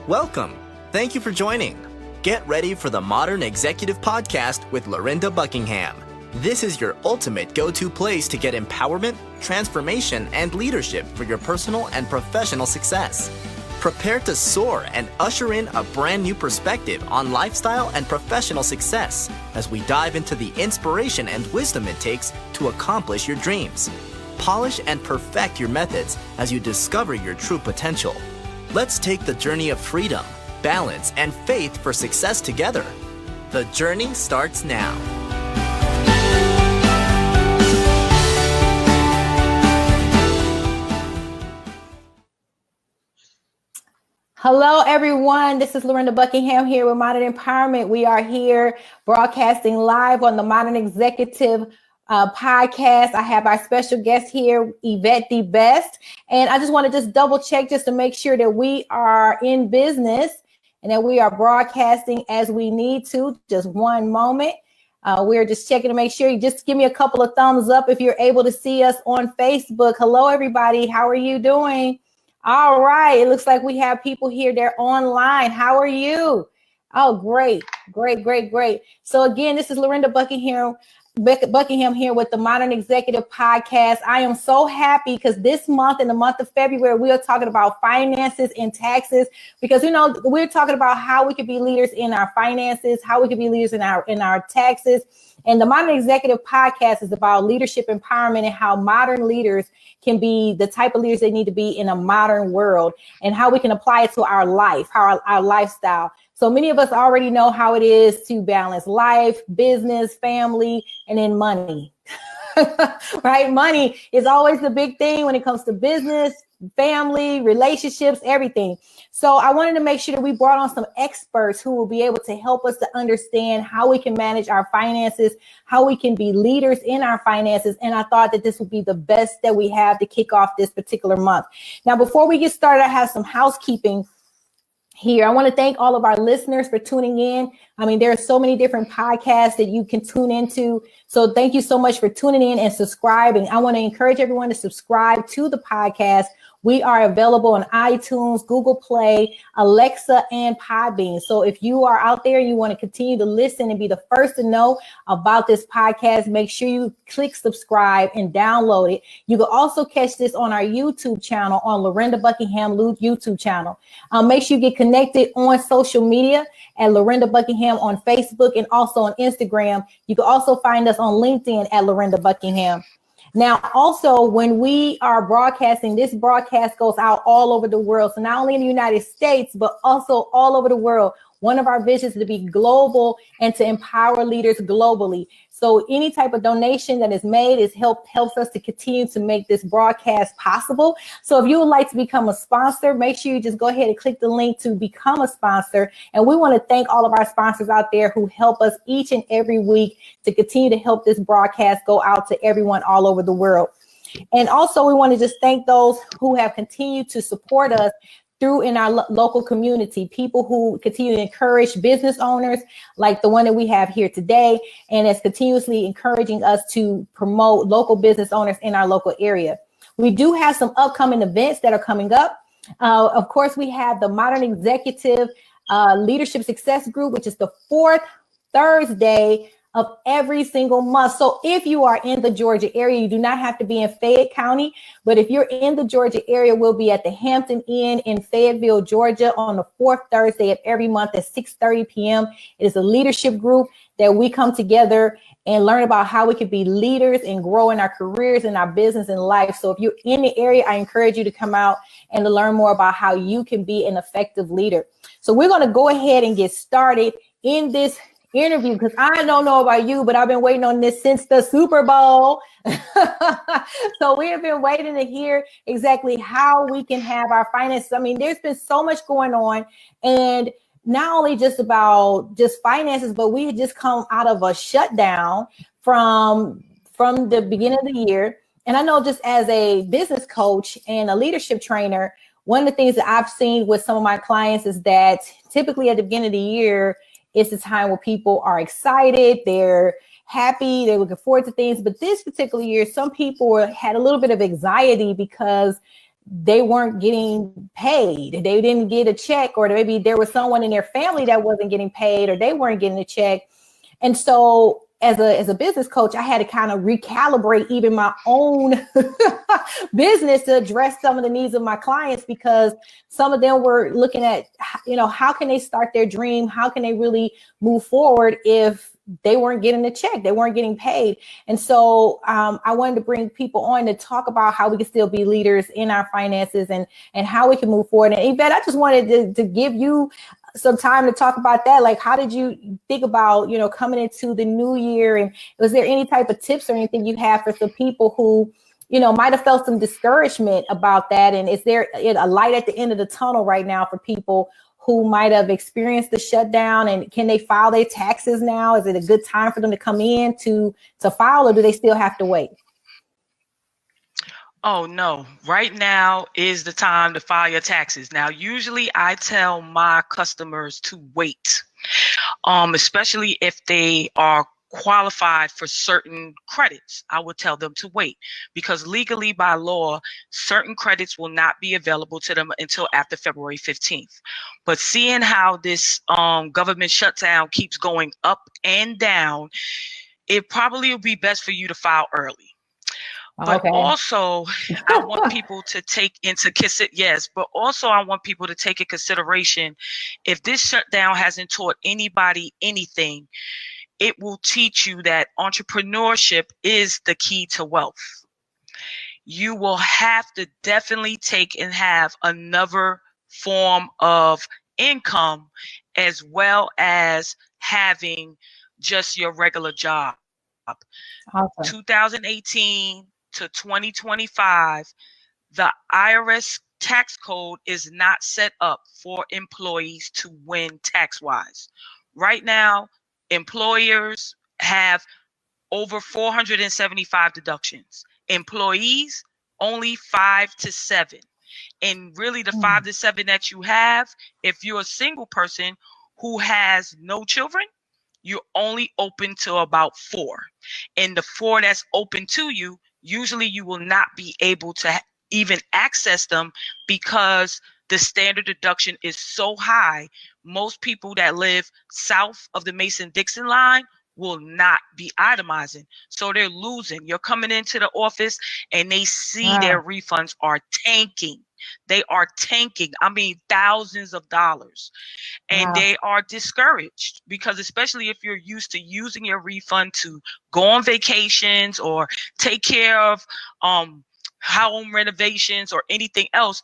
Welcome. Thank you for joining. Get ready for the Modern Executive Podcast with Lorinda Buckingham. This is your ultimate go-to place to get empowerment, transformation, and leadership for your personal and professional success. Prepare to soar and usher in a brand new perspective on lifestyle and professional success as we dive into the inspiration and wisdom it takes to accomplish your dreams. Polish and perfect your methods as you discover your true potential. Let's take the journey of freedom, balance, and faith for success together. The journey starts now. Hello, everyone. This is Lorinda Buckingham here with Modern Empowerment. We are here broadcasting live on the Modern Executive podcast. I have our special guest here, Yvette D. And I just want to just double check just to make sure that we are in business and that we are broadcasting as we need to. Just one moment. We're just checking to make sure. You just give me a couple of thumbs up if you're able to see us on Facebook. Hello, everybody. How are you doing? All right. It looks like we have people here. They're online. How are you? Oh, great. So again, this is Lorinda Buckingham here with the Modern Executive Podcast. I am so happy because this month, in the month of February, we are talking about finances and taxes because, we're talking about how we could be leaders in our finances, how we could be leaders in our taxes. And the Modern Executive Podcast is about leadership empowerment and how modern leaders can be the type of leaders they need to be in a modern world and how we can apply it to our life, our lifestyle. So many of us already know how it is to balance life, business, family, and then money, right? Money is always the big thing when it comes to business, family, relationships, everything. So I wanted to make sure that we brought on some experts who will be able to help us to understand how we can manage our finances, how we can be leaders in our finances. And I thought that this would be the best that we have to kick off this particular month. Now, before we get started, I have some housekeeping here. I want to thank all of our listeners for tuning in. I mean, there are so many different podcasts that you can tune into. So thank you so much for tuning in and subscribing. I want to encourage everyone to subscribe to the podcast. We are available on iTunes, Google Play, Alexa, and Podbean. So if you are out there, you want to continue to listen and be the first to know about this podcast, make sure you click subscribe and download it. You can also catch this on our YouTube channel, on Lorinda Buckingham YouTube channel. Make sure you get connected on social media at Lorinda Buckingham on Facebook and also on Instagram. You can also find us on LinkedIn at Lorinda Buckingham. Now, also, when we are broadcasting, this broadcast goes out all over the world. So not only in the United States, but also all over the world. One of our visions is to be global and to empower leaders globally. So any type of donation that is made helps us to continue to make this broadcast possible. So if you would like to become a sponsor, make sure you just go ahead and click the link to become a sponsor. And we want to thank all of our sponsors out there who help us each and every week to continue to help this broadcast go out to everyone all over the world. And also we want to just thank those who have continued to support us through in our local community, people who continue to encourage business owners like the one that we have here today, and is continuously encouraging us to promote local business owners in our local area. We do have some upcoming events that are coming up. Of course, we have the Modern Executive Leadership Success Group, which is the fourth Thursday of every single month. So if you are in the Georgia area, you do not have to be in Fayette County, but if you're in the Georgia area, we'll be at the Hampton Inn in Fayetteville, Georgia on the fourth Thursday of every month at 6:30 p.m. It is a leadership group that we come together and learn about how we can be leaders and grow in our careers and our business and life. So if you're in the area, I encourage you to come out and to learn more about how you can be an effective leader. So we're going to go ahead and get started in this interview because I don't know about you, but I've been waiting on this since the Super Bowl. So we have been waiting to hear exactly how we can have our finances. I mean, there's been so much going on, and not only just about just finances, but we had just come out of a shutdown from the beginning of the year. And I know just as a business coach and a leadership trainer, one of the things that I've seen with some of my clients is that typically at the beginning of the year, it's the time where people are excited, they're happy, they're looking forward to things. But this particular year, some people had a little bit of anxiety because they weren't getting paid. They didn't get a check, or maybe there was someone in their family that wasn't getting paid, or they weren't getting a check. And so as a business coach, I had to kind of recalibrate even my own business to address some of the needs of my clients, because some of them were looking at, how can they start their dream? How can they really move forward if they weren't getting a check, they weren't getting paid? And so I wanted to bring people on to talk about how we can still be leaders in our finances and how we can move forward. And Yvette, I just wanted to give you some time to talk about that. Like, how did you think about, coming into the new year? And was there any type of tips or anything you have for some people who, might have felt some discouragement about that? And is there a light at the end of the tunnel right now for people who might have experienced the shutdown, and can they file their taxes now? Is it a good time for them to come in to file, or do they still have to wait? Oh, no. Right now is the time to file your taxes. Now, usually I tell my customers to wait, especially if they are qualified for certain credits. I would tell them to wait, because legally by law, certain credits will not be available to them until after February 15th. But seeing how this government shutdown keeps going up and down, it probably will be best for you to file early. But also, I want people to take into consideration, if this shutdown hasn't taught anybody anything, it will teach you that entrepreneurship is the key to wealth. You will have to definitely take and have another form of income, as well as having just your regular job. Awesome. 2018 to 2025, the IRS tax code is not set up for employees to win tax-wise. Right now, employers have over 475 deductions. Employees, only 5 to 7. And really the 5 to 7 that you have, if you're a single person who has no children, you're only open to about 4. And the 4 that's open to you, usually you will not be able to even access them, because the standard deduction is so high. Most people that live south of the Mason-Dixon line will not be itemizing. So they're losing. You're coming into the office and they see their refunds are tanking. They are tanking. I mean, thousands of dollars. And they are discouraged, because especially if you're used to using your refund to go on vacations or take care of home renovations or anything else,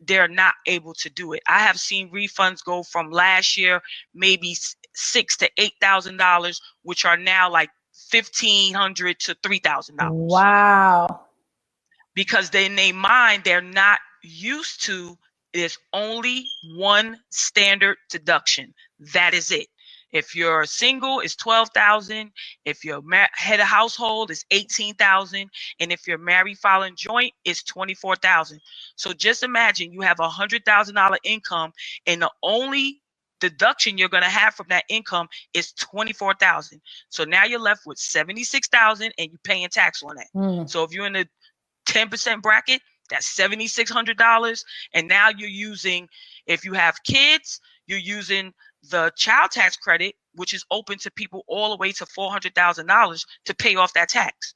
they're not able to do it. I have seen refunds go from last year, maybe $6,000 to $8,000, which are now like $1,500 to $3,000. Wow. Because in their mind, they're not used to, there's only one standard deduction. That is it. If you're single, it's $12,000. If you're head of household, it's $18,000. And if you're married filing joint, it's $24,000. So just imagine you have $100,000 income, and the only deduction you're going to have from that income is $24,000. So now you're left with $76,000, and you're paying tax on that. So if you're in the 10% bracket, that's $7,600. And now you're using, if you have kids, you're using the child tax credit, which is open to people all the way to $400,000 to pay off that tax,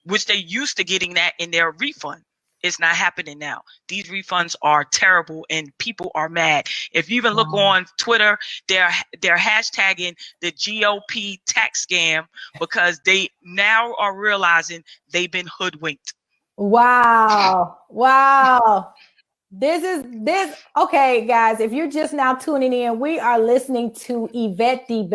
which they used to getting that in their refund. It's not happening now. These refunds are terrible and people are mad. If you even look on Twitter, they're hashtagging the GOP tax scam, because they now are realizing they've been hoodwinked. Wow. Okay, guys, if you're just now tuning in, we are listening to Yvette D.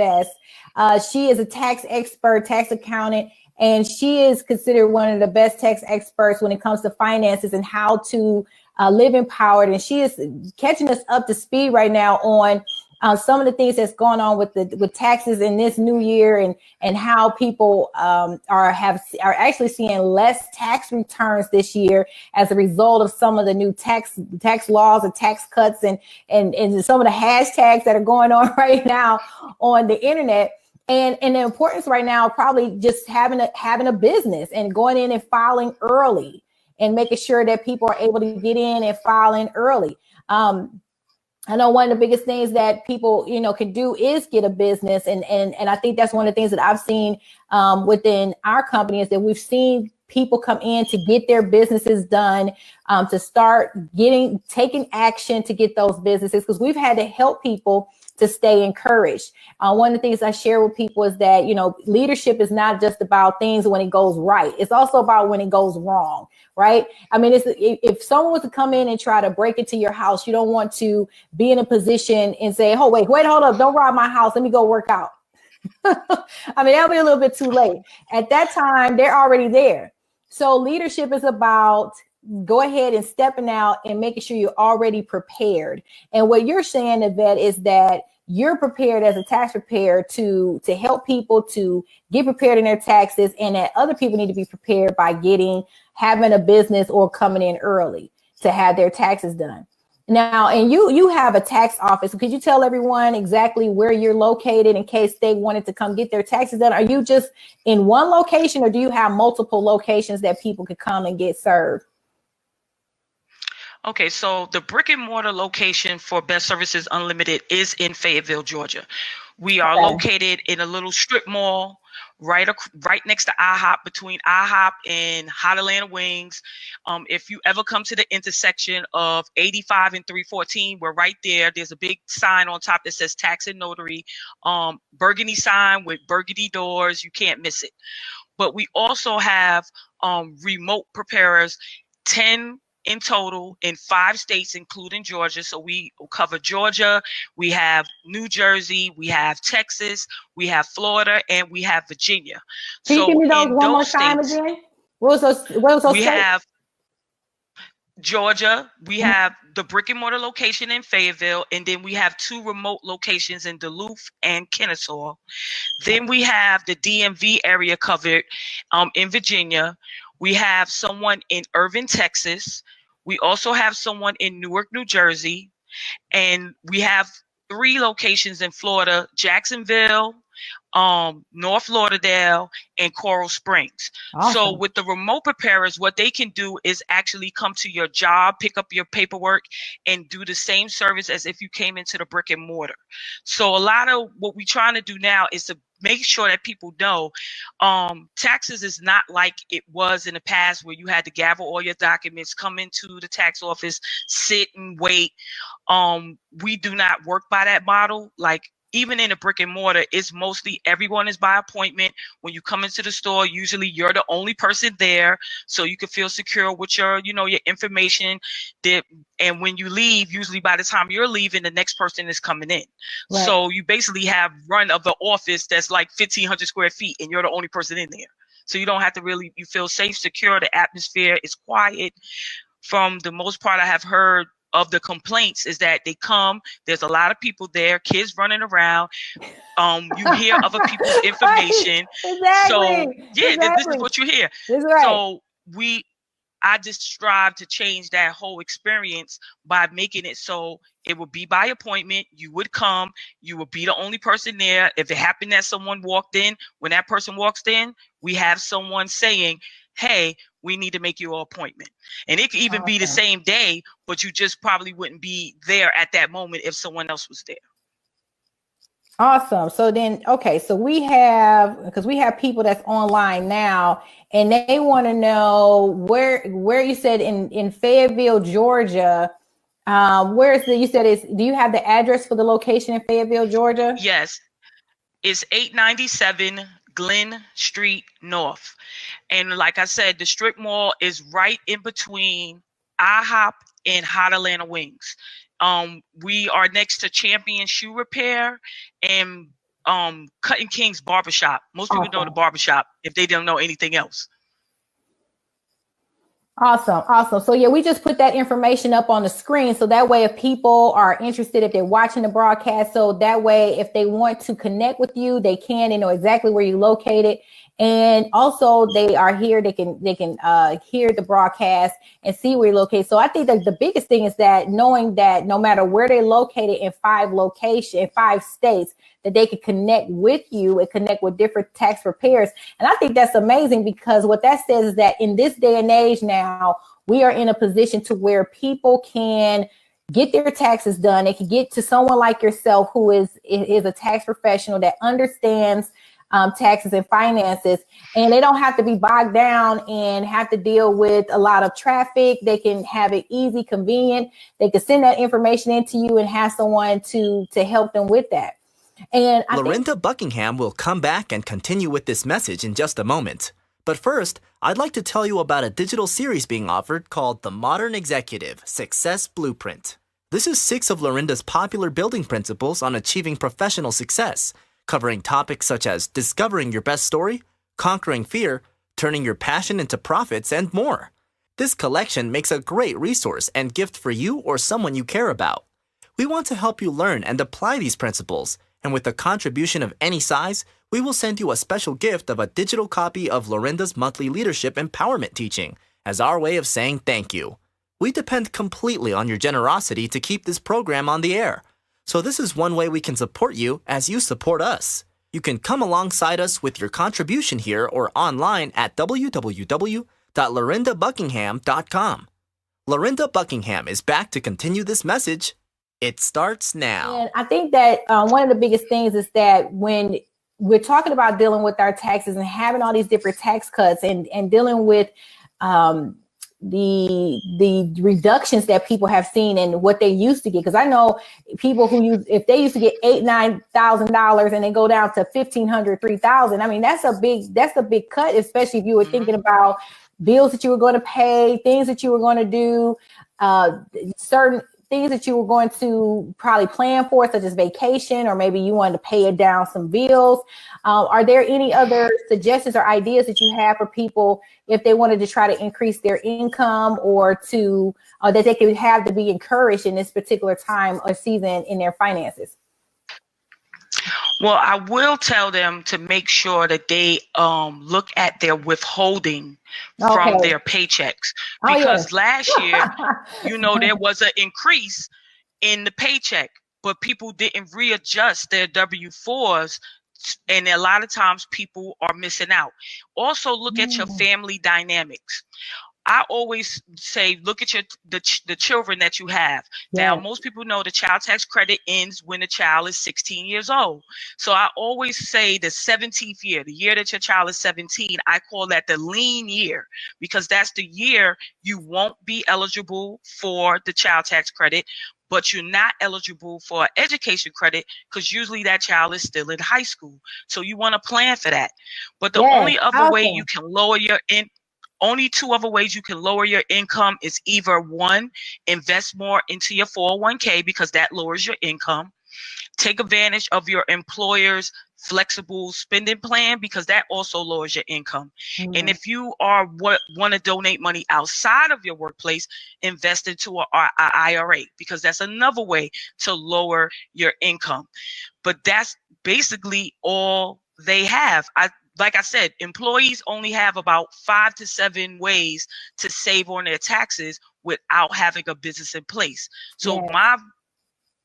She is a tax expert, tax accountant, and she is considered one of the best tax experts when it comes to finances and how to live empowered. And she is catching us up to speed right now on some of the things that's going on with taxes in this new year, and how people are actually seeing less tax returns this year as a result of some of the new tax laws and tax cuts and some of the hashtags that are going on right now on the internet. And the importance right now, probably just having a business and going in and filing early and making sure that people are able to get in and file in early. I know one of the biggest things that people, can do is get a business. And I think that's one of the things that I've seen within our company is that we've seen people come in to get their businesses done, to start taking action to get those businesses, because we've had to help people to stay encouraged. One of the things I share with people is that, leadership is not just about things when it goes right. It's also about when it goes wrong, right? I mean, if someone was to come in and try to break into your house, you don't want to be in a position and say, oh, wait, hold up, don't rob my house. Let me go work out. I mean, that'll be a little bit too late. At that time, they're already there. So leadership is about go ahead and stepping out and making sure you're already prepared. And what you're saying, Yvette, is that you're prepared as a tax preparer to help people to get prepared in their taxes, and that other people need to be prepared by having a business or coming in early to have their taxes done. Now, and you have a tax office. Could you tell everyone exactly where you're located in case they wanted to come get their taxes done? Are you just in one location, or do you have multiple locations that people could come and get served? Okay, so the brick and mortar location for Best Services Unlimited is in Fayetteville, Georgia. We are located in a little strip mall right next to IHOP, between IHOP and Hot Atlanta Wings. If you ever come to the intersection of 85 and 314, we're right there. There's a big sign on top that says Tax and Notary, burgundy sign with burgundy doors. You can't miss it. But we also have remote preparers, 10 in total in 5 states, including Georgia. So we cover Georgia, we have New Jersey, we have Texas, we have Florida, and we have Virginia. Can you give me those one more time again? What was those we have Georgia, we have the brick and mortar location in Fayetteville, and then we have 2 remote locations in Duluth and Kennesaw. Then we have the DMV area covered in Virginia. We have someone in Irving, Texas. We also have someone in Newark, New Jersey. And we have 3 locations in Florida: Jacksonville, North Lauderdale, and Coral Springs. Awesome. So with the remote preparers, what they can do is actually come to your job, pick up your paperwork, and do the same service as if you came into the brick and mortar. So a lot of what we're trying to do now is to make sure that people know taxes is not like it was in the past, where you had to gather all your documents, come into the tax office, sit and wait. We do not work by that model. Like, even in a brick and mortar, it's mostly everyone is by appointment. When you come into the store, usually you're the only person there, so you can feel secure with your information. And when you leave, usually by the time you're leaving, the next person is coming in. Right. So you basically have run of the office that's like 1,500 square feet, and you're the only person in there. So you don't have to you feel safe, secure. The atmosphere is quiet. From the most part, I have heard of the complaints is that they come, there's a lot of people there, kids running around. You hear other people's information. Exactly. So yeah, exactly. This is what you hear. That's right. So I just strive to change that whole experience by making it so it would be by appointment. You would come, you would be the only person there. If it happened that someone walked in, when that person walks in, we have someone saying, hey, we need to make you an appointment. And it could even be the same day, but you just probably wouldn't be there at that moment if someone else was there. Awesome. So then, okay, so we have people that's online now, and they want to know where you said in Fayetteville, Georgia. Do you have the address for the location in Fayetteville, Georgia? Yes, it's 897 Glen Street North. And like I said, the strip mall is right in between IHOP and Hot Atlanta Wings. We are next to Champion Shoe Repair and Cutting King's Barbershop. Most people know the barbershop if they don't know anything else. Awesome. So yeah, we just put that information up on the screen. So that way, if people are interested, if they're watching the broadcast, so that way, if they want to connect with you, they can, they know exactly where you're located. And also they are here, they can hear the broadcast and see where you're located. So I think that the biggest thing is that knowing that no matter where they're located in 5 states, that they can connect with you and connect with different tax preparers. And I think that's amazing, because what that says is that in this day and age now, we are in a position to where people can get their taxes done. They can get to someone like yourself who is a tax professional that understands taxes and finances, and they don't have to be bogged down and have to deal with a lot of traffic. They can have it easy, convenient. They can send that information into you and have someone to help them with that. And Lorinda Buckingham will come back and continue with this message in just a moment. But first, I'd like to tell you about a digital series being offered called The Modern Executive Success Blueprint. This is 6 of Lorinda's popular building principles on achieving professional success, covering topics such as discovering your best story, conquering fear, turning your passion into profits, and more. This collection makes a great resource and gift for you or someone you care about. We want to help you learn and apply these principles, and with a contribution of any size, we will send you a special gift of a digital copy of Lorinda's monthly leadership empowerment teaching as our way of saying thank you. We depend completely on your generosity to keep this program on the air. So this is one way we can support you as you support us. You can come alongside us with your contribution here or online at www.lorindabuckingham.com. Lorinda Buckingham is back to continue this message. It starts now. And I think that one of the biggest things is that when we're talking about dealing with our taxes and having all these different tax cuts and dealing with the reductions that people have seen and what they used to get, because I know people who if they used to get $8,000-$9,000 and they go down to $1,500, $3,000. I mean, that's a big cut, especially if you were thinking about bills that you were going to pay, things that you were going to do, certain things that you were going to probably plan for, such as vacation, or maybe you wanted to pay it down some bills. Are there any other suggestions or ideas that you have for people if they wanted to try to increase their income, or to that they could have to be encouraged in this particular time or season in their finances? Well, I will tell them to make sure that they look at their withholding from their paychecks, because last year, there was an increase in the paycheck, but people didn't readjust their W-4s, and a lot of times people are missing out. Also, look at your family dynamics. I always say, look at the children that you have. Now, most people know the child tax credit ends when the child is 16 years old. So I always say the 17th year, the year that your child is 17, I call that the lean year, because that's the year you won't be eligible for the child tax credit, but you're not eligible for education credit because usually that child is still in high school. So you want to plan for that. But the only other way you can lower your only 2 other ways you can lower your income is either 1, invest more into your 401k because that lowers your income. Take advantage of your employer's flexible spending plan because that also lowers your income. And if you want to donate money outside of your workplace, invest into an IRA because that's another way to lower your income. But that's basically all they have. Like I said, employees only have about 5 to 7 ways to save on their taxes without having a business in place. So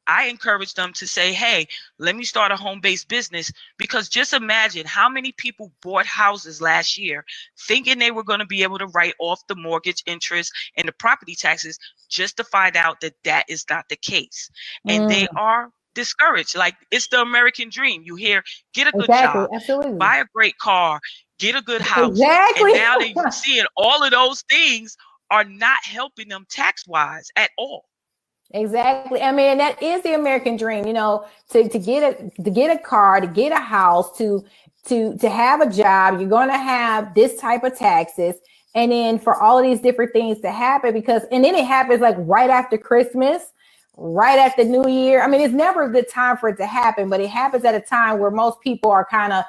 I encourage them to say, hey, let me start a home-based business, because just imagine how many people bought houses last year thinking they were going to be able to write off the mortgage interest and the property taxes, just to find out that that is not the case. And they are discouraged. Like, it's the American dream. You hear, get a good job, buy a great car, get a good house. And now they're seeing all of those things are not helping them tax-wise at all. Exactly. I mean, that is the American dream, to get a car, to get a house, to have a job. You're going to have this type of taxes. And then for all of these different things to happen, and then it happens like right after Christmas, right at the New Year. I mean, it's never a good time for it to happen, but it happens at a time where most people are kind of,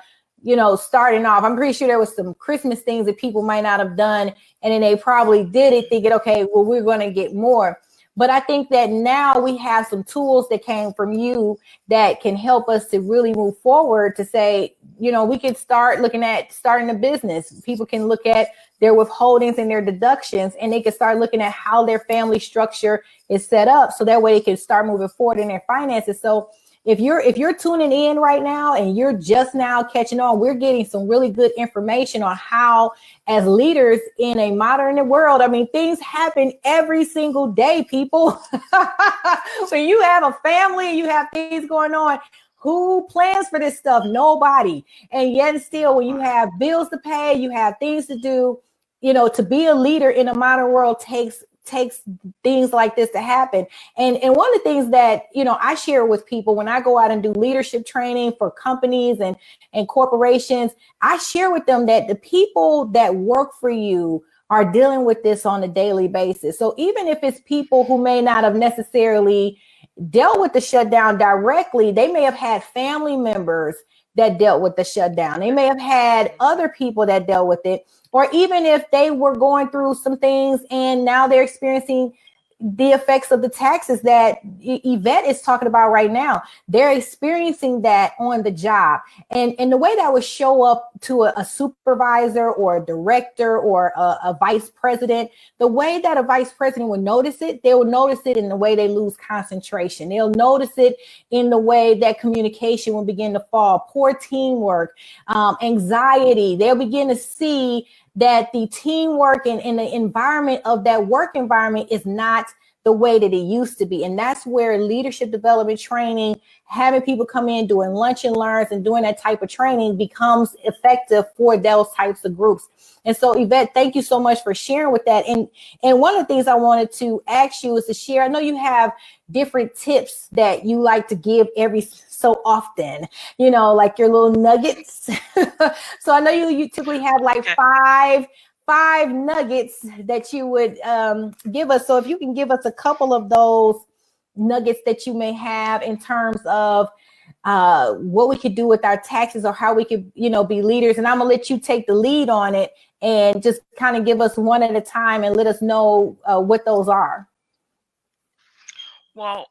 starting off. I'm pretty sure there was some Christmas things that people might not have done. And then they probably did it thinking, okay, well, we're going to get more. But I think that now we have some tools that came from you that can help us to really move forward to say, we can start looking at starting a business. People can look at their withholdings and their deductions, and they can start looking at how their family structure is set up. So that way they can start moving forward in their finances. So if you're tuning in right now and you're just now catching on, we're getting some really good information on how, as leaders in a modern world, I mean, things happen every single day, people. When you have a family, you have things going on. Who plans for this stuff? Nobody. And yet still, when you have bills to pay, you have things to do, you know, to be a leader in a modern world takes things like this to happen. And one of the things that, you know, I share with people when I go out and do leadership training for companies and corporations, I share with them that the people that work for you are dealing with this on a daily basis. So even if it's people who may not have necessarily dealt with the shutdown directly, they may have had family members that dealt with the shutdown. They may have had other people that dealt with it. Or even if they were going through some things and now they're experiencing the effects of the taxes that Yvette is talking about right now, they're experiencing that on the job. And the way that would show up to a supervisor or a director or a vice president, the way that a vice president would notice it, they will notice it in the way they lose concentration. They'll notice it in the way that communication will begin to fall, poor teamwork, anxiety. They'll begin to see that the teamwork and the environment of that work environment is not the way that it used to be. And that's where leadership development training, having people come in, doing lunch and learns and doing that type of training becomes effective for those types of groups. And so, Yvette, thank you so much for sharing with that. And one of the things I wanted to ask you is to share, I know you have different tips that you like to give every so often, you know, like your little nuggets. So I know you typically have like five nuggets that you would give us. So if you can give us a couple of those nuggets that you may have in terms of what we could do with our taxes or how we could, you know, be leaders. And I'm gonna let you take the lead on it and just kind of give us one at a time and let us know what those are. Well,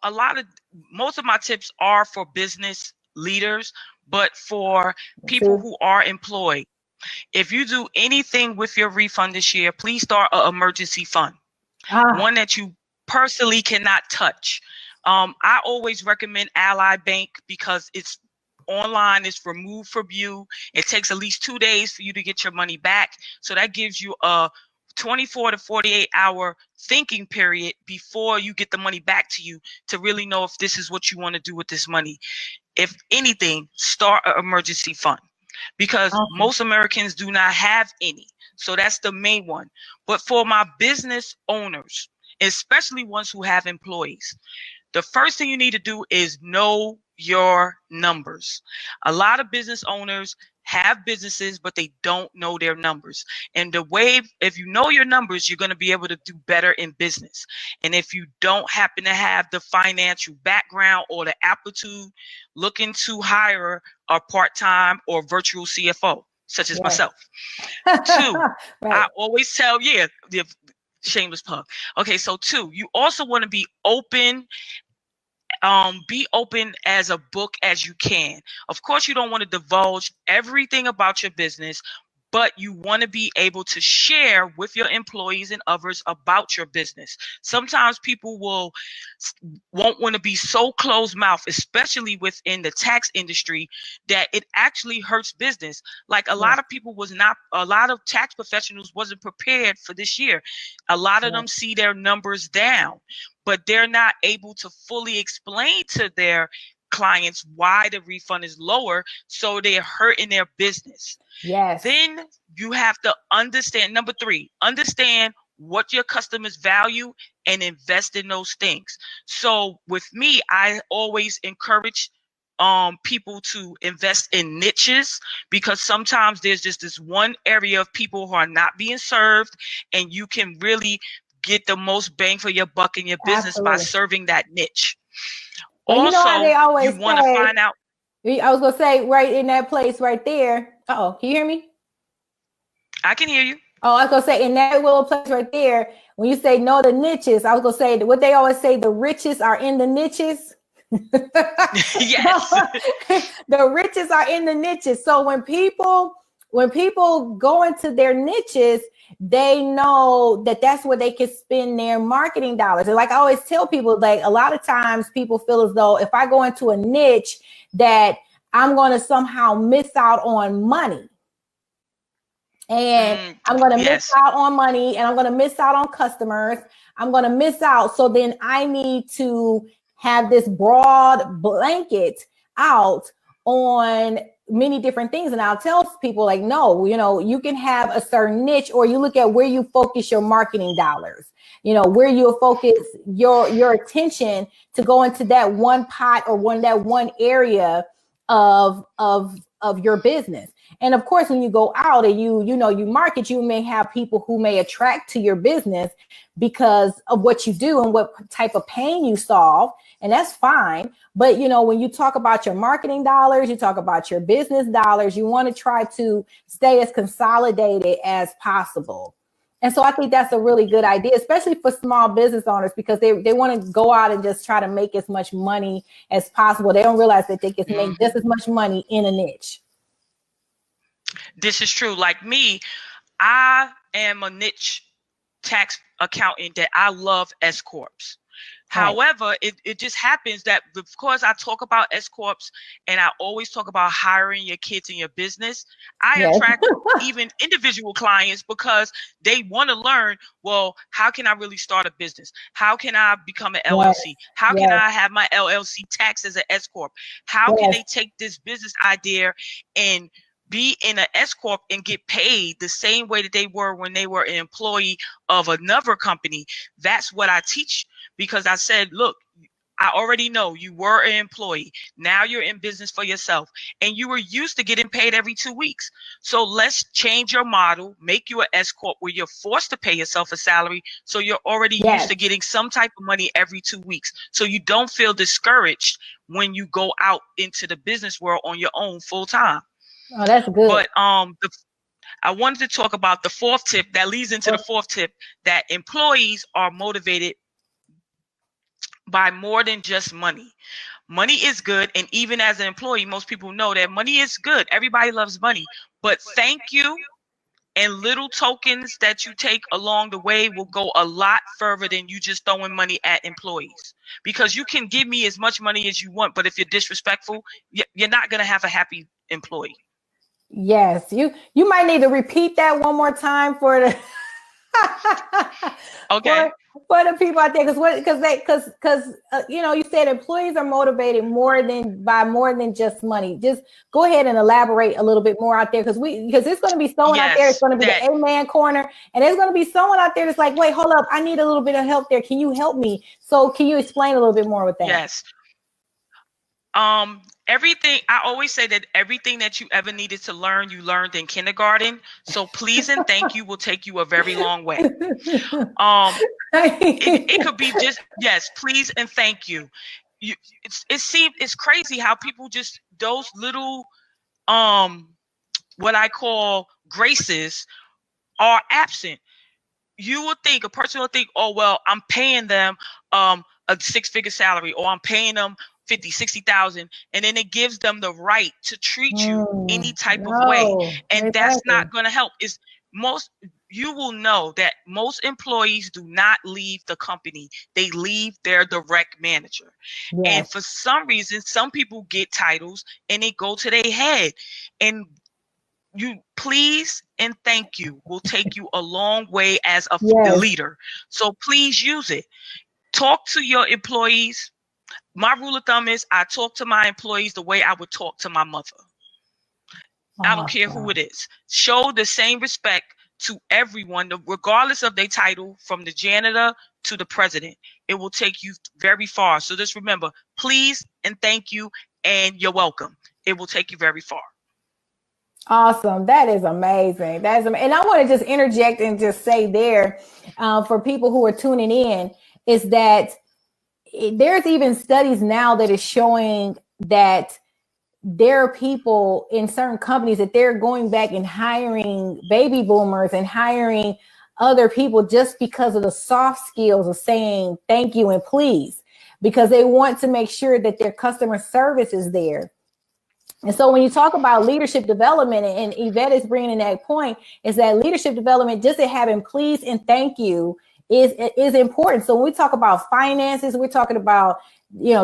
most of my tips are for business leaders, but for people who are employed. If you do anything with your refund this year, please start an emergency fund, one that you personally cannot touch. I always recommend Ally Bank because it's online, it's removed from you. It takes at least 2 days for you to get your money back. So that gives you a 24 to 48 hour thinking period before you get the money back to you to really know if this is what you want to do with this money. If anything, start an emergency fund because most Americans do not have any. So that's the main one. But for my business owners, especially ones who have employees, the first thing you need to do is know your numbers. A lot of business owners have businesses, but they don't know their numbers. And if you know your numbers, you're going to be able to do better in business. And if you don't happen to have the financial background or the aptitude, looking to hire a part-time or virtual CFO, such as myself. 2, right. I always tell, the shameless plug. Okay, so 2, you also want to be open. Be open as a book as you can. Of course, you don't want to divulge everything about your business, but you want to be able to share with your employees and others about your business. Sometimes people won't want to be so closed-mouthed, especially within the tax industry, that it actually hurts business. Like a lot of tax professionals wasn't prepared for this year. A lot of them see their numbers down, but they're not able to fully explain to their clients why the refund is lower, so they're hurting their business. Yes. Then you have to understand, number 3, understand what your customers value and invest in those things. So with me, I always encourage people to invest in niches, because sometimes there's just this one area of people who are not being served, and you can really get the most bang for your buck in your business by serving that niche. Well, also, you know how they always you want to find out. I was going to say, right in that place right there. Uh-oh, can you hear me? I can hear you. Oh, I was going to say, in that little place right there, when you say know the niches, I was going to say what they always say, the riches are in the niches. Yes. The riches are in the niches. So when people when people go into their niches, they know that that's where they can spend their marketing dollars. And like I always tell people, like a lot of times people feel as though if I go into a niche that I'm going to somehow miss out on money. And I'm going to miss out on money, and I'm going to miss out on customers. I'm going to miss out. So then I need to have this broad blanket out on many different things. And I'll tell people like, no, you know, you can have a certain niche, or you look at where you focus your marketing dollars, you know, where you'll focus your attention to go into that one pot or that one area of your business. And of course, when you go out and you market, you may have people who may attract to your business because of what you do and what type of pain you solve. And that's fine. But, you know, when you talk about your marketing dollars, you talk about your business dollars, you want to try to stay as consolidated as possible. And so I think that's a really good idea, especially for small business owners, because they want to go out and just try to make as much money as possible. They don't realize that they can make just as much money in a niche. This is true. Like me, I am a niche tax accountant that I love SCorps. Right. However, it just happens that because I talk about SCorps and I always talk about hiring your kids in your business, I attract even individual clients because they want to learn, well, how can I really start a business? How can I become an LLC? How can I have my LLC taxed as an SCorp? How can they take this business idea and be in an SCorp and get paid the same way that they were when they were an employee of another company? That's what I teach, because I said, look, I already know you were an employee. Now you're in business for yourself, and you were used to getting paid every 2 weeks. So let's change your model, make you an SCorp where you're forced to pay yourself a salary. So you're already used to getting some type of money every 2 weeks. So you don't feel discouraged when you go out into the business world on your own full time. Oh, that's good. But I wanted to talk about the fourth tip that leads into the fourth tip, that employees are motivated by more than just money. Money is good. And even as an employee, most people know that money is good. Everybody loves money. But thank you and little tokens that you take along the way will go a lot further than you just throwing money at employees. Because you can give me as much money as you want, but if you're disrespectful, you're not going to have a happy employee. Yes, you might need to repeat that one more time for the for the people out there, because you know, you said employees are motivated more than just money. Just go ahead and elaborate a little bit more out there, because there's going to be someone out there. It's going to be the amen corner, and there's going to be someone out there that's like, wait, hold up, I need a little bit of help there. Can you help me? So can you explain a little bit more with that? Yes. Everything, I always say that everything that you ever needed to learn, you learned in kindergarten. So please and thank you will take you a very long way. It could be just, yes, please and thank you. It's crazy how people just, those little, what I call graces are absent. A person will think, oh, well, I'm paying them a 6-figure salary, or I'm paying them 50, 60,000, and then it gives them the right to treat you any type of way. And that's not going to help. You will know that most employees do not leave the company. They leave their direct manager. Yes. And for some reason, some people get titles and they go to their head. And you please and thank you will take you a long way as a leader. So please use it. Talk to your employees. My rule of thumb is I talk to my employees the way I would talk to my mother. I don't care who it is. Show the same respect to everyone, regardless of their title, from the janitor to the president. It will take you very far. So just remember, please and thank you, and you're welcome. It will take you very far. Awesome. That is amazing. And I want to just interject and just say there, for people who are tuning in, is that there's even studies now that is showing that there are people in certain companies that they're going back and hiring baby boomers and hiring other people just because of the soft skills of saying thank you and please, because they want to make sure that their customer service is there. And so when you talk about leadership development, and Yvette is bringing in that point, is that leadership development, just having please and thank you is important. So when we talk about finances, we're talking about,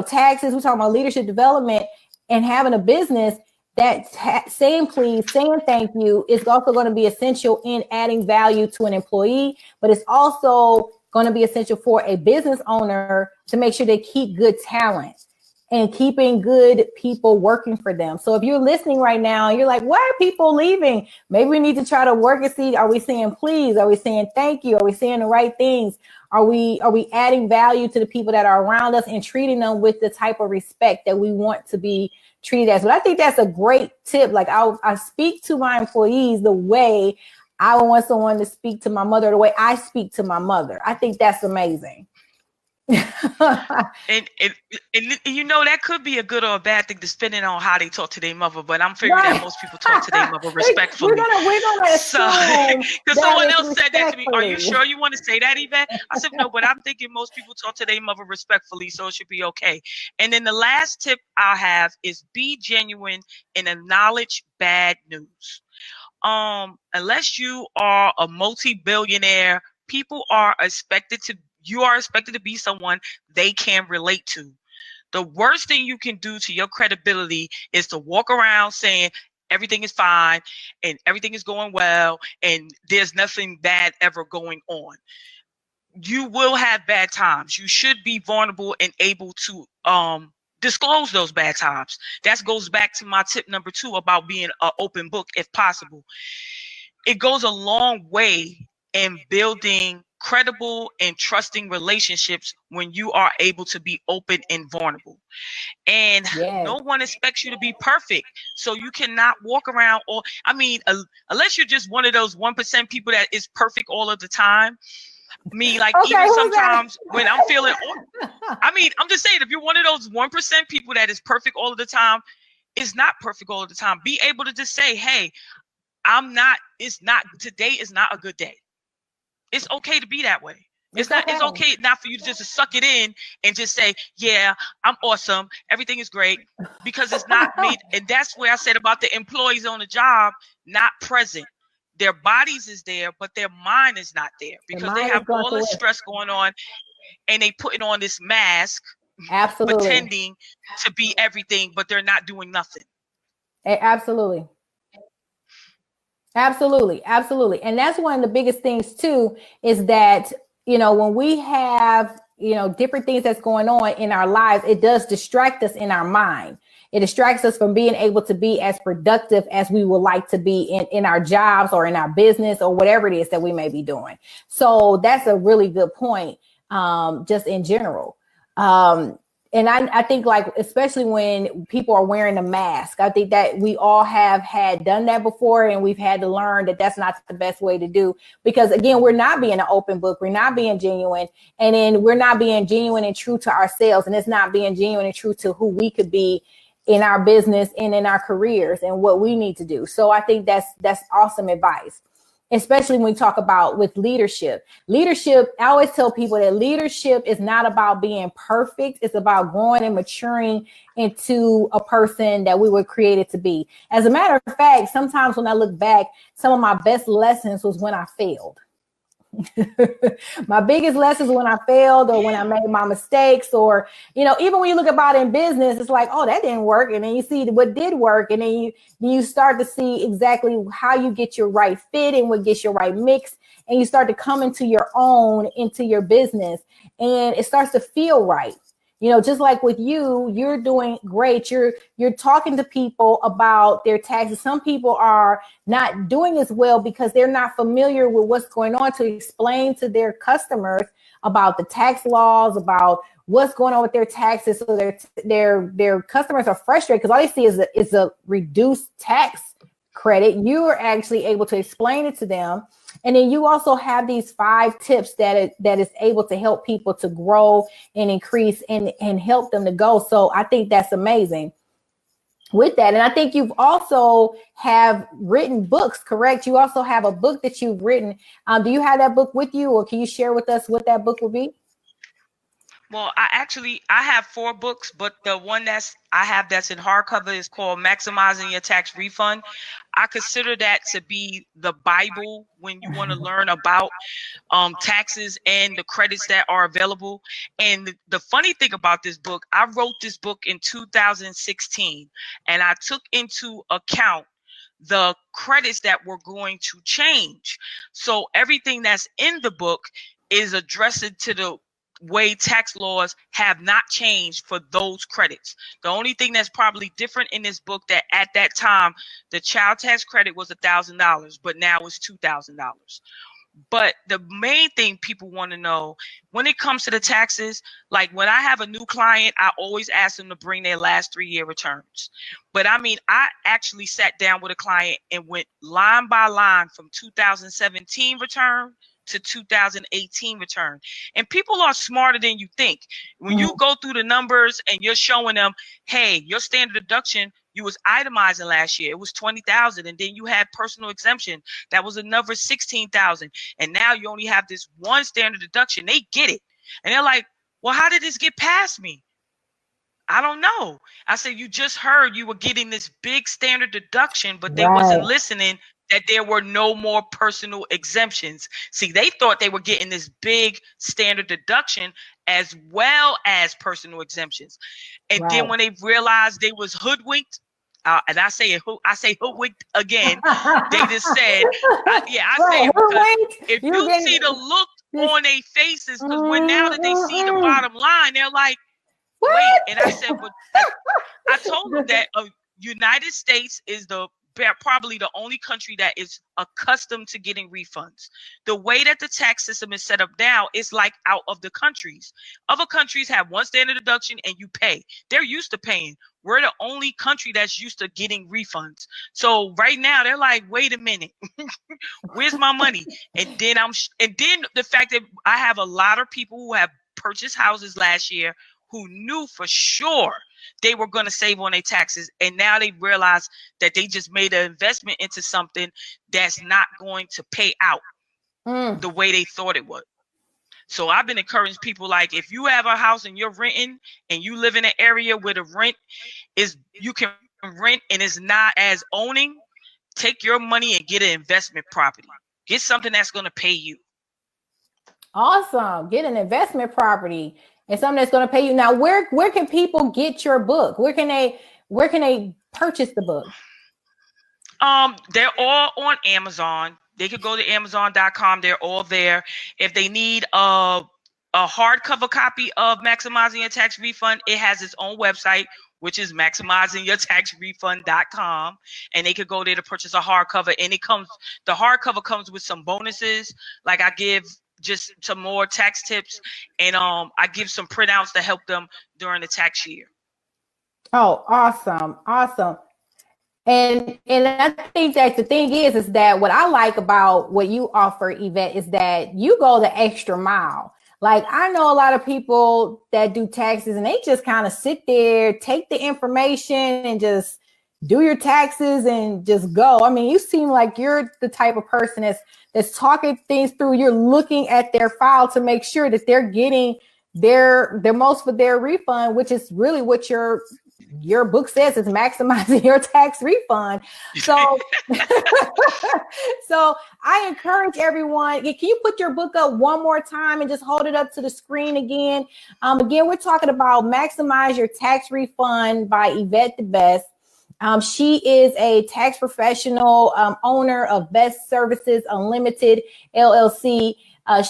taxes, we're talking about leadership development and having a business, that saying please, saying thank you is also going to be essential in adding value to an employee, but it's also going to be essential for a business owner to make sure they keep good talent and keeping good people working for them. So if you're listening right now, you're like, why are people leaving? Maybe we need to try to work and see, are we saying please? Are we saying thank you? Are we saying the right things? Are we adding value to the people that are around us and treating them with the type of respect that we want to be treated as? But I think that's a great tip. Like I speak to my employees the way I would want someone to speak to my mother, the way I speak to my mother. I think that's amazing. and that could be a good or a bad thing depending on how they talk to their mother, but I'm figuring that most people talk to their mother respectfully. We're gonna assume because someone else said that to me. Are you sure you want to say that, Yvette? I said no, but I'm thinking most people talk to their mother respectfully, so it should be okay. And then the last tip I'll have is be genuine and acknowledge bad news. Unless you are a multi-billionaire, you are expected to be someone they can relate to. The worst thing you can do to your credibility is to walk around saying everything is fine and everything is going well and there's nothing bad ever going on. You will have bad times. You should be vulnerable and able to disclose those bad times. That goes back to my tip number 2 about being an open book if possible. It goes a long way in building credible and trusting relationships when you are able to be open and vulnerable. And no one expects you to be perfect. So you cannot walk around unless you're just one of those 1% people that is perfect all of the time. Even sometimes when I'm feeling, I'm just saying, if you're one of those 1% people that is perfect all of the time, it's not perfect all of the time. Be able to just say, hey, today is not a good day. It's okay to be that way. It's okay not for you to just suck it in and just say, yeah, I'm awesome. Everything is great, because it's not made. And that's where I said about the employees on the job, not present. Their bodies is there, but their mind is not there because they have all this stress going on and they putting on this mask, pretending to be everything, but they're not doing nothing. Absolutely. Absolutely. And that's one of the biggest things too, is that, when we have, different things that's going on in our lives, it does distract us in our mind. It distracts us from being able to be as productive as we would like to be in our jobs or in our business or whatever it is that we may be doing. So that's a really good point, just in general. And I think, especially when people are wearing a mask, I think that we all have done that before, and we've had to learn that that's not the best way to do, because again, we're not being an open book. We're not being genuine, and then we're not being genuine and true to ourselves. And it's not being genuine and true to who we could be in our business and in our careers and what we need to do. So I think that's awesome advice, especially when we talk about with leadership. I always tell people that leadership is not about being perfect. It's about growing and maturing into a person that we were created to be. As a matter of fact, sometimes when I look back, some of my best lessons was when I failed. My biggest lessons when I failed, or when I made my mistakes, or, even when you look about in business, it's like, oh, that didn't work. And then you see what did work. And then you start to see exactly how you get your right fit and what gets your right mix. And you start to come into your own, into your business, and it starts to feel right. Just like with you're doing great. You're talking to people about their taxes. Some people are not doing as well because they're not familiar with what's going on, to explain to their customers about the tax laws, about what's going on with their taxes. So their customers are frustrated because all they see is a reduced tax credit. You are actually able to explain it to them. And then you also have these 5 tips that is able to help people to grow and increase and help them to go. So I think that's amazing with that. And I think you've also have written books, correct? You also have a book that you've written. Do you have that book with you, or can you share with us what that book will be? Well, I have 4 books, but the one that's in hardcover is called Maximizing Your Tax Refund. I consider that to be the Bible when you want to learn about taxes and the credits that are available. And the funny thing about this book, I wrote this book in 2016, and I took into account the credits that were going to change. So everything that's in the book is addressing to the way tax laws have not changed for those credits. The only thing that's probably different in this book, that at that time the child tax credit was $1,000, but now it's $2,000. But the main thing people want to know when it comes to the taxes, like when I have a new client, I always ask them to bring their last 3-year returns. But I mean, I actually sat down with a client and went line by line from 2017 return to 2018 return. And people are smarter than you think. When you go through the numbers and you're showing them, hey, your standard deduction, you was itemizing last year, it was 20,000, and then you had personal exemption, that was another 16,000, and now you only have this one standard deduction. They get it, and they're like, well, how did this get past me? I don't know. I said, you just heard you were getting this big standard deduction, but they wasn't listening that there were no more personal exemptions. See, they thought they were getting this big standard deduction as well as personal exemptions. And then when they realized they was hoodwinked, and I say hoodwinked again, they just said, say it because if you see the look on their faces, because when now that they see the bottom line, they're like, wait. And I said, but I told them that United States is probably the only country that is accustomed to getting refunds. The way that the tax system is set up now is like out of the countries. Other countries have one standard deduction and you pay. They're used to paying. We're the only country that's used to getting refunds. So right now they're like, wait a minute, where's my money? And then the fact that I have a lot of people who have purchased houses last year who knew for sure they were going to save on their taxes, and now they realize that they just made an investment into something that's not going to pay out the way they thought it would. So I've been encouraging people, like, if you have a house and you're renting and you live in an area where the rent is, you can rent and it's not as owning, take your money and get an investment property. Get something that's going to pay you. Awesome. Get an investment property and something that's going to pay you. Now, where can people get your book? Where can they purchase the book? They're all on Amazon. They could go to Amazon.com. They're all there. If they need a hardcover copy of Maximizing Your Tax Refund, it has its own website, which is maximizingyourtaxrefund.com, and they could go there to purchase a hardcover. And the hardcover comes with some bonuses, like I give just some more tax tips, and I give some printouts to help them during the tax year. Oh, awesome. And I think that the thing is that what I like about what you offer, Yvette, is that you go the extra mile. Like, I know a lot of people that do taxes and they just kind of sit there, take the information and just do your taxes and just go. I mean, you seem like you're the type of person that's talking things through. You're looking at their file to make sure that they're getting their most for their refund, which is really what your book says, is maximizing your tax refund. So, so I encourage everyone. Can you put your book up one more time and just hold it up to the screen again? Again, we're talking about Maximize Your Tax Refund by Yvette D. She is a tax professional, owner of Best Services Unlimited LLC.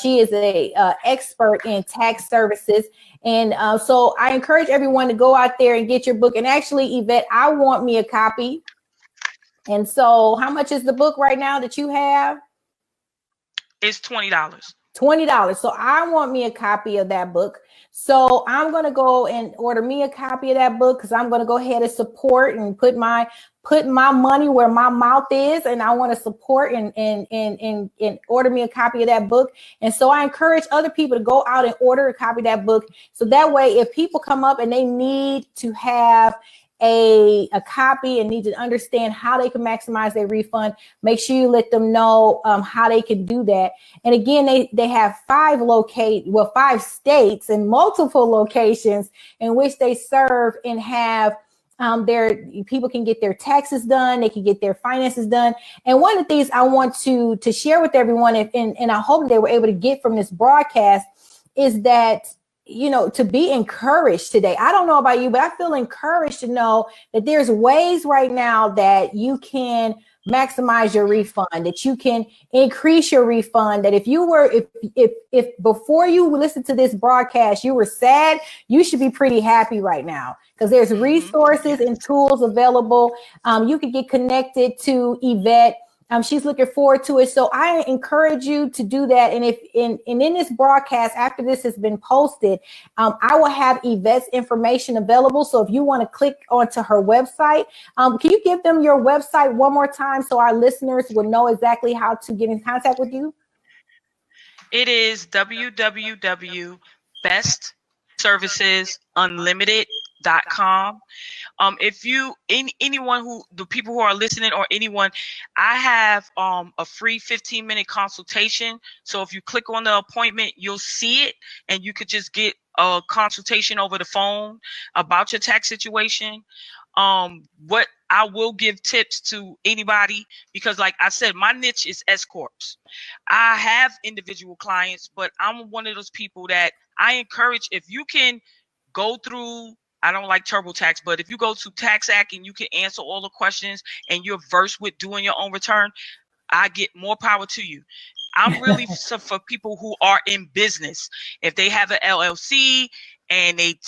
She is a expert in tax services. And so I encourage everyone to go out there and get your book. And actually, Yvette, I want me a copy. And so how much is the book right now that you have? It's $20. $20. So I want me a copy of that book. So I'm going to go and order me a copy of that book, because I'm going to go ahead and support and put my money where my mouth is. And I want to support and order me a copy of that book. And so I encourage other people to go out and order a copy of that book. So that way, if people come up and they need to have a copy and need to understand how they can maximize their refund, make sure you let them know how they can do that. And again, they have 5 states and multiple locations in which they serve and have their people can get their taxes done, they can get their finances done. And one of the things I want to share with everyone, and I hope they were able to get from this broadcast, is that, you know, to be encouraged today. I don't know about you, but I feel encouraged to know that there's ways right now that you can maximize your refund, that you can increase your refund, that if before you listen to this broadcast, you were sad, you should be pretty happy right now, because there's resources and tools available. You can get connected to Yvette. She's looking forward to it. So I encourage you to do that. And if in this broadcast, after this has been posted, I will have Yvette's information available. So if you want to click onto her website, can you give them your website one more time so our listeners will know exactly how to get in contact with you? It is www.bestservicesunlimited.com. If anyone the people who are listening, or anyone, I have a free 15-minute consultation. So if you click on the appointment, you'll see it, and you could just get a consultation over the phone about your tax situation. What I will give tips to anybody, because like I said, my niche is SCorps. I have individual clients, but I'm one of those people that I encourage, if you can go through, I don't like TurboTax, but if you go to Tax Act and you can answer all the questions and you're versed with doing your own return, I get more power to you. I'm really for people who are in business. If they have an LLC and they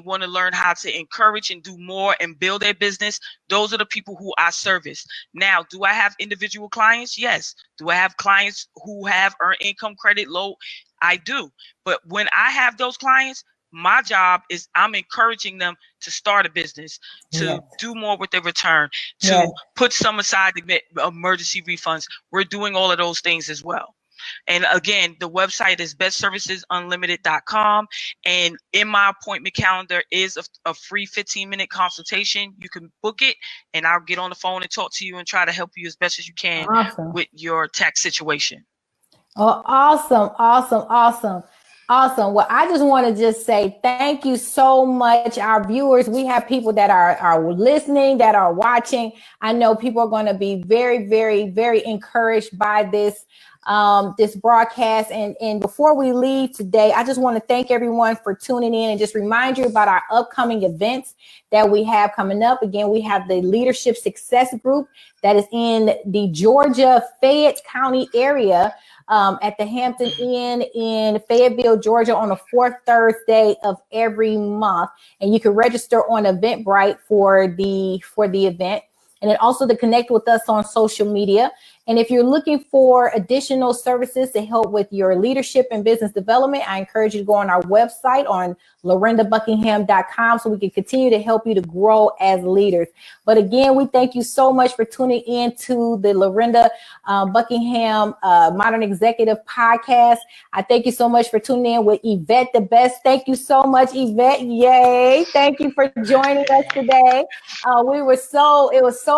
want to learn how to encourage and do more and build their business, those are the people who I service. Now, do I have individual clients? Yes. Do I have clients who have earned income credit low? I do. But when I have those clients, my job is I'm encouraging them to start a business, to do more with their return, to put some aside to emergency refunds. We're doing all of those things as well. And again, the website is bestservicesunlimited.com. And in my appointment calendar is a free 15-minute consultation. You can book it, and I'll get on the phone and talk to you and try to help you as best as you can with your tax situation. Oh, awesome. Awesome. Well, I just want to just say thank you so much, our viewers. We have people that are listening, that are watching. I know people are going to be very, very, very encouraged by this broadcast. And before we leave today, I just want to thank everyone for tuning in and just remind you about our upcoming events that we have coming up. Again, we have the Leadership Success Group that is in the Georgia Fayette County area, at the Hampton Inn in Fayetteville, Georgia, on the 4th Thursday of every month. And you can register on Eventbrite for the event. And then also to connect with us on social media. And if you're looking for additional services to help with your leadership and business development, I encourage you to go on our website on LorindaBuckingham.com so we can continue to help you to grow as leaders. But again, we thank you so much for tuning in to the Lorinda Buckingham Modern Executive Podcast. I thank you so much for tuning in with Yvette the Best. Thank you so much, Yvette. Yay. Thank you for joining us today. It was so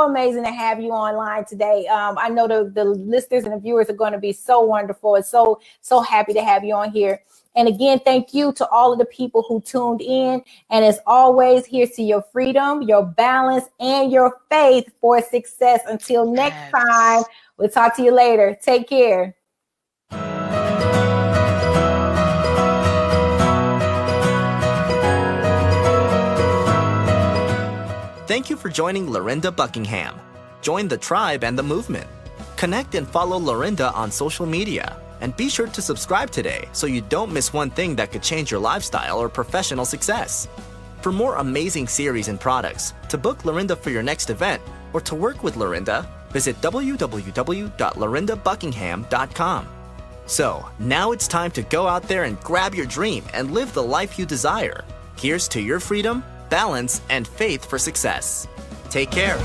amazing to have you online today. I know the listeners and the viewers are going to be so wonderful and so happy to have you on here. And again, thank you to all of the people who tuned in. And as always, here's to your freedom, your balance, and your faith for success. Until next time, we'll talk to you later. Take care. Thank you for joining Lorinda Buckingham. Join the tribe and the movement. Connect and follow Lorinda on social media. And be sure to subscribe today so you don't miss one thing that could change your lifestyle or professional success. For more amazing series and products, to book Lorinda for your next event, or to work with Lorinda, visit www.lorindabuckingham.com. So, now it's time to go out there and grab your dream and live the life you desire. Here's to your freedom, balance, and faith for success. Take care.